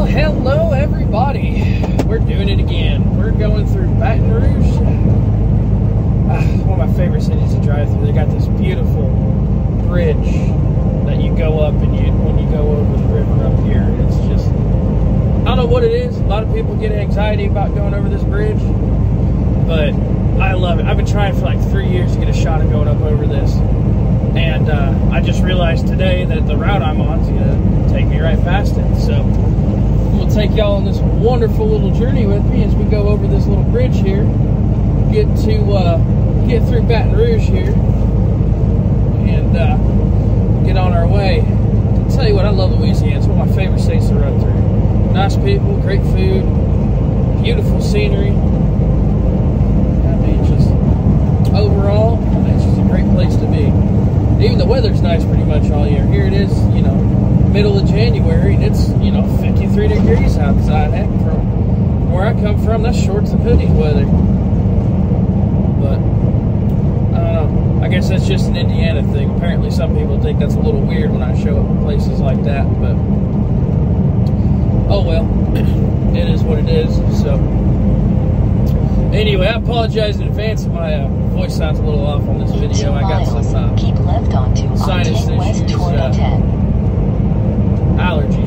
hello everybody. We're doing it again. We're going through Baton Rouge. One of my favorite cities to drive through. They got this beautiful bridge that you go up, and when you go over the river up here, it's just, I don't know what it is. A lot of people get anxiety about going over this bridge, but I love it. I've been trying for like 3 years to get a shot of going up over this, and I just realized today that the route I'm on is going to take me right past it. So I'm going to take y'all on this wonderful little journey with me as we go over this little bridge here, get through Baton Rouge here, and get on our way. I'll tell you what, I love Louisiana. It's one of my favorite states to run through. Nice people, great food, beautiful scenery. I mean, just overall, it's just a great place to be. Even the weather's nice pretty much all year. Here it is, you know, middle of January, and it's, you know, 53 degrees outside. Heck, from where I come from, that's shorts and hoodies weather. But I don't know. I guess that's just an Indiana thing. Apparently some people think that's a little weird when I show up in places like that, but oh well. It is what it is. So anyway, I apologize in advance if my voice sounds a little off on this video. I got some keep left onto sinus issues, allergy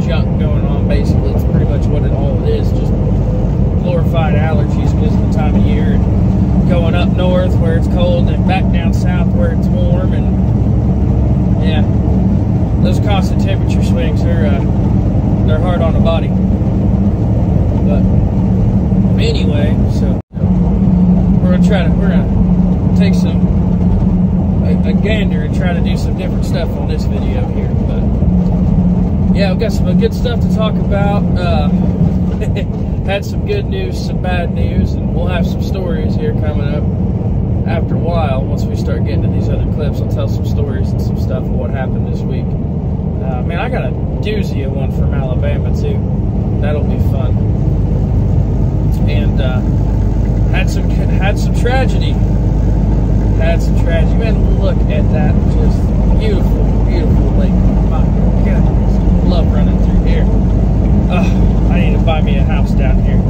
junk going on. Basically, it's pretty much what all it is, just glorified allergies because of the time of year, and going up north where it's cold and back down south where it's warm, and yeah, those constant temperature swings are they're hard on the body. But anyway, so we're gonna take a gander and try to do some different stuff on this video here. But yeah, we've got some good stuff to talk about. Had some good news, some bad news, and we'll have some stories here coming up after a while. Once we start getting to these other clips, I'll tell some stories and some stuff of what happened this week. Man, I got a doozy of one from Alabama too. That'll be fun. And had some tragedy. Man, look at that, just beautiful, beautiful lake. My goodness, love running through here. I need to buy me a house down here.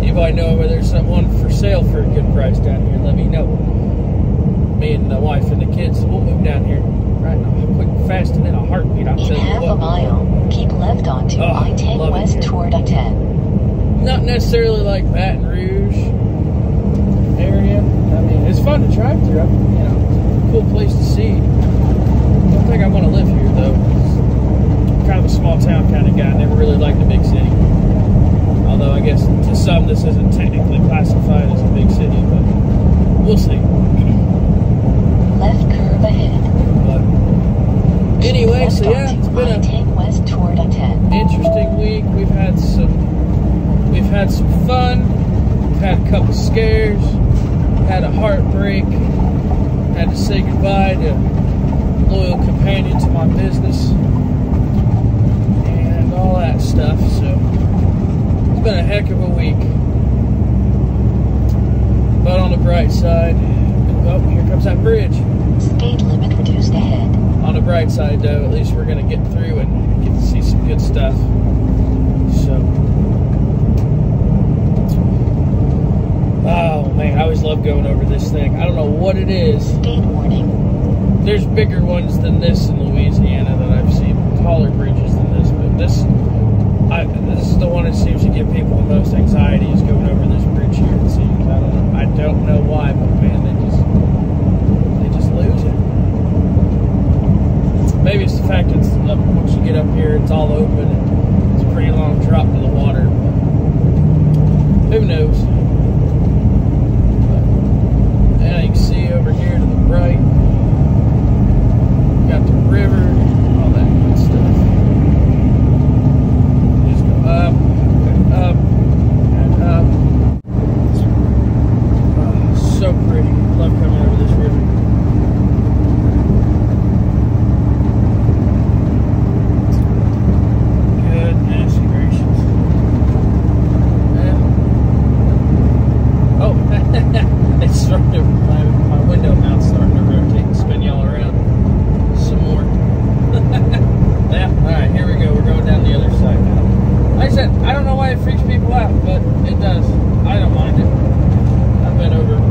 Anybody know whether there's one for sale for a good price down here? Let me know. Me and the wife and the kids, we'll move down here right now, quick, fast, and in a heartbeat. I'll tell you what. In half a mile, keep left onto I-10 west toward I-10. Not necessarily like Baton Rouge area. I mean, it's fun to drive through. You know, it's a cool place to see. I don't think I want to live here though. I'm kind of a small town kind of guy. Never really liked the big city. Although I guess to some this isn't technically classified as a big city, but we'll see. Left curve ahead. But anyway, so yeah, it's been I-10 west toward I-10. Interesting week. We've had some fun. We've had a couple scares. Had a heartbreak. Had to say goodbye to a loyal companion to my business and all that stuff. So it's been a heck of a week. But on the bright side, oh, here comes that bridge. Speed limit reduced ahead. On the bright side, though, at least we're going to get through and get to see some good stuff. So, oh man, I always love going over this thing. I don't know what it is. Speed warning. There's bigger ones than this in Louisiana that I've seen, taller bridges than this, but this is the one that seems to give people the most anxiety, is going over this bridge here, it seems. I don't know why, but man, they just lose it. Maybe it's the fact that once you get up here, it's all open and it's a pretty long drop to the water. But who knows? But now you can see over here to the right, got the river, all that good stuff. Just go up and up and up. Oh, so pretty. Love coming over this river. Goodness gracious. Oh, it's starting to, my window mount's starting to rotate and spin y'all around some more. it freaks people out, but it does. I don't mind it.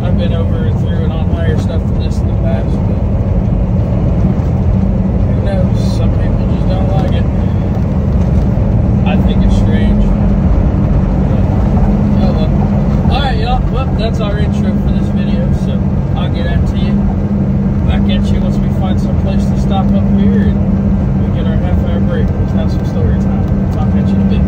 I've been over through and on higher stuff than this in the past, but who knows? Some people just don't like it. I think it's strange. But, oh well. Alright, y'all. Well, that's our intro for this video, so I'll get at to you. Back at you once we find some place to stop up here and we get our half-hour break. Let's have some story time. Talk at you in a bit.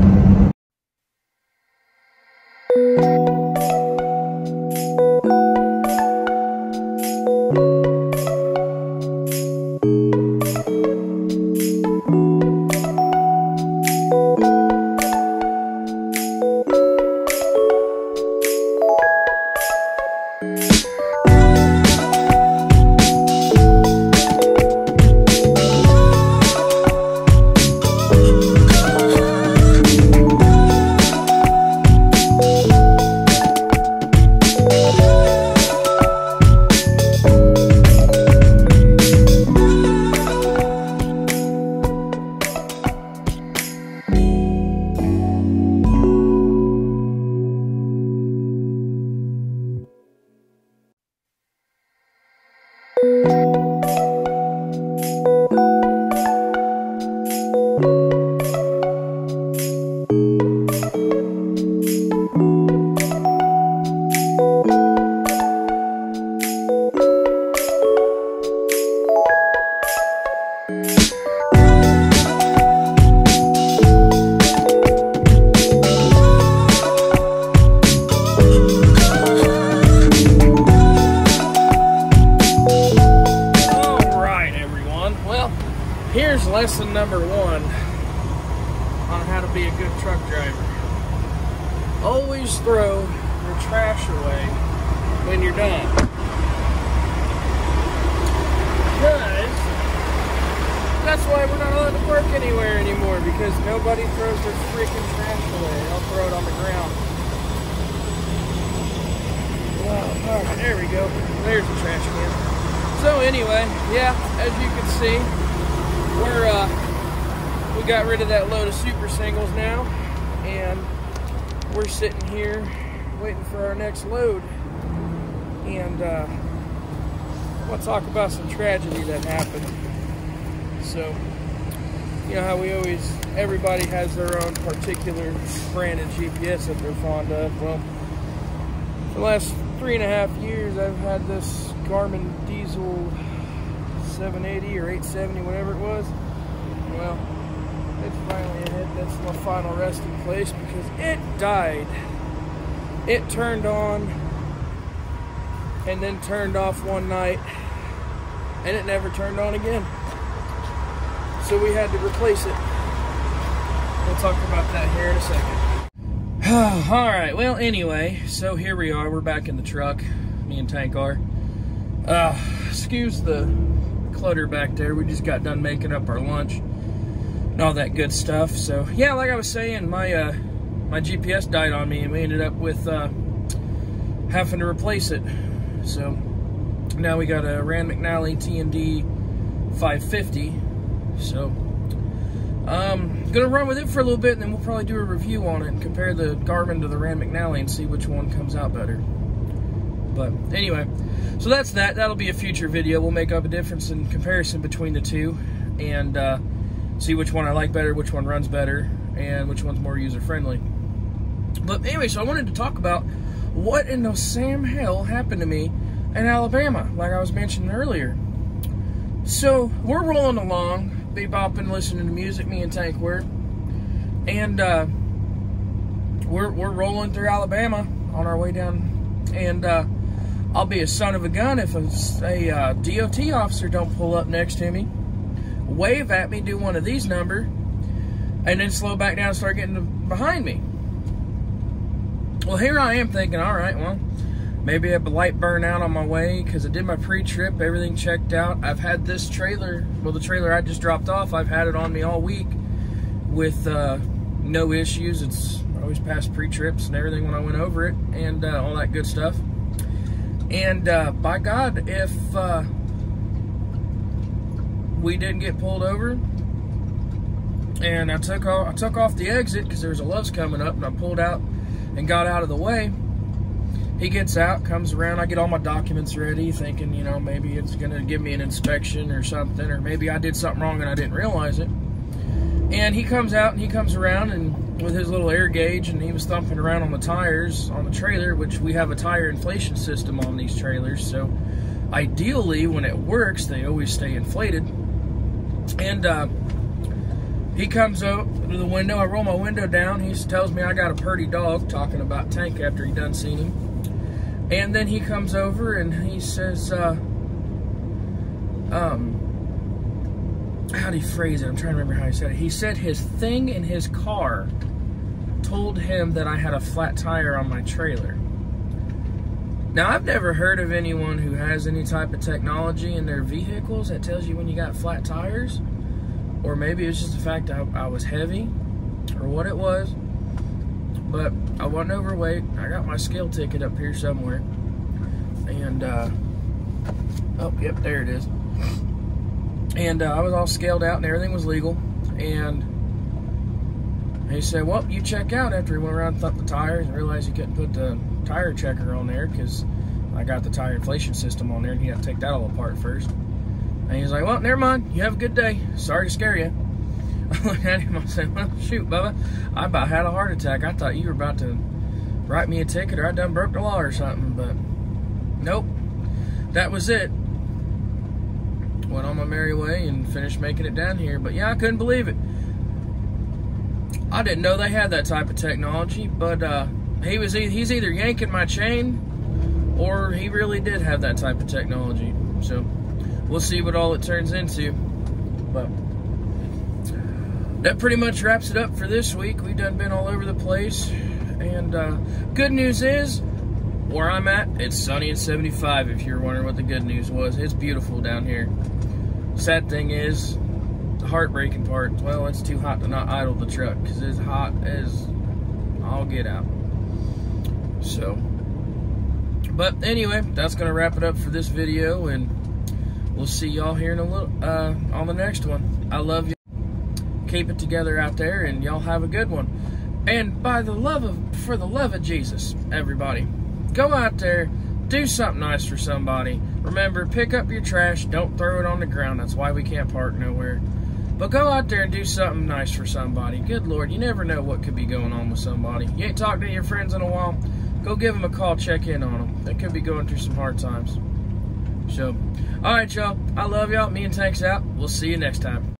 Here's lesson number 1 on how to be a good truck driver. Always throw your trash away when you're done. Because that's why we're not allowed to work anywhere anymore, because nobody throws their freaking trash away. They'll throw it on the ground. Well, alright, there we go. There's the trash can. So anyway, yeah, as you can see, we got rid of that load of super singles now, and we're sitting here waiting for our next load. And we'll talk about some tragedy that happened. So, you know how everybody has their own particular brand of GPS that they're fond of. Well, for the last 3.5 years, I've had this Garmin Diesel 780 or 870, whatever it was. Well, it's finally hit that's my final resting place because it died. It turned on and then turned off one night, and it never turned on again. So we had to replace it. We'll talk about that here in a second. Alright, well anyway, so here we are. We're back in the truck. Me and Tank are. Excuse the clutter back there. We just got done making up our lunch and all that good stuff. So yeah, like I was saying, my GPS died on me, and we ended up with having to replace it. So now we got a Rand McNally T&D 550. So gonna run with it for a little bit, and then we'll probably do a review on it and compare the Garmin to the Rand McNally and see which one comes out better. But anyway, so that's that. That'll be a future video. We'll make up a difference in comparison between the two, and see which one I like better, which one runs better, and which one's more user-friendly. But anyway, so I wanted to talk about what in the Sam hell happened to me in Alabama, like I was mentioning earlier. So we're rolling along, bebopping, listening to music, me and Tank were, and we're rolling through Alabama on our way down, and I'll be a son of a gun if a DOT officer don't pull up next to me, wave at me, do one of these numbers, and then slow back down and start getting behind me. Well, here I am thinking, all right, well, maybe I have a light burn out on my way, because I did my pre-trip, everything checked out. I've had this trailer, well, the trailer I just dropped off, I've had it on me all week with no issues. It's always passed pre-trips and everything when I went over it, and all that good stuff. And by God, if we didn't get pulled over, And I took off the exit because there was a Love's coming up, and I pulled out and got out of the way. He gets out, comes around, I get all my documents ready, thinking, you know, maybe it's gonna give me an inspection or something, or maybe I did something wrong and I didn't realize it. And he comes out and he comes around and with his little air gauge, and he was thumping around on the tires on the trailer, which we have a tire inflation system on these trailers, so ideally when it works they always stay inflated. And he comes up to the window, I roll my window down, he tells me I got a purty dog, talking about Tank after he done seen him. And then he comes over and he says, how do you phrase it? I'm trying to remember how he said it. He said his thing in his car told him that I had a flat tire on my trailer. Now, I've never heard of anyone who has any type of technology in their vehicles that tells you when you got flat tires. Or maybe it's just the fact I was heavy, or what it was. But I wasn't overweight. I got my scale ticket up here somewhere. And, oh, yep, there it is. And I was all scaled out and everything was legal. And he said, well, you check out, after he went around and thumped the tires and realized he couldn't put the tire checker on there because I got the tire inflation system on there and he had to take that all apart first. And he's like, well, never mind. You have a good day. Sorry to scare you. I looked at him, I said, well, shoot, Bubba, I about had a heart attack. I thought you were about to write me a ticket or I done broke the law or something, but nope. That was it. Went on my merry way and finished making it down here. But yeah, I couldn't believe it. I didn't know they had that type of technology, but he's either yanking my chain or he really did have that type of technology. So we'll see what all it turns into. But that pretty much wraps it up for this week. We've done been all over the place. And good news is, where I'm at, it's sunny and 75, if you're wondering what the good news was. It's beautiful down here. Sad thing is, the heartbreaking part, well, it's too hot to not idle the truck, because it's hot as all get out. So, but anyway, that's going to wrap it up for this video, and we'll see y'all here in a little, on the next one. I love you. Keep it together out there, and y'all have a good one. And for the love of Jesus, everybody, go out there, do something nice for somebody. Remember, pick up your trash, don't throw it on the ground. That's why we can't park nowhere. But go out there and do something nice for somebody. Good Lord, you never know what could be going on with somebody. You ain't talked to your friends in a while, go give them a call, check in on them. They could be going through some hard times. So, alright y'all, I love y'all. Me and Tank's out. We'll see you next time.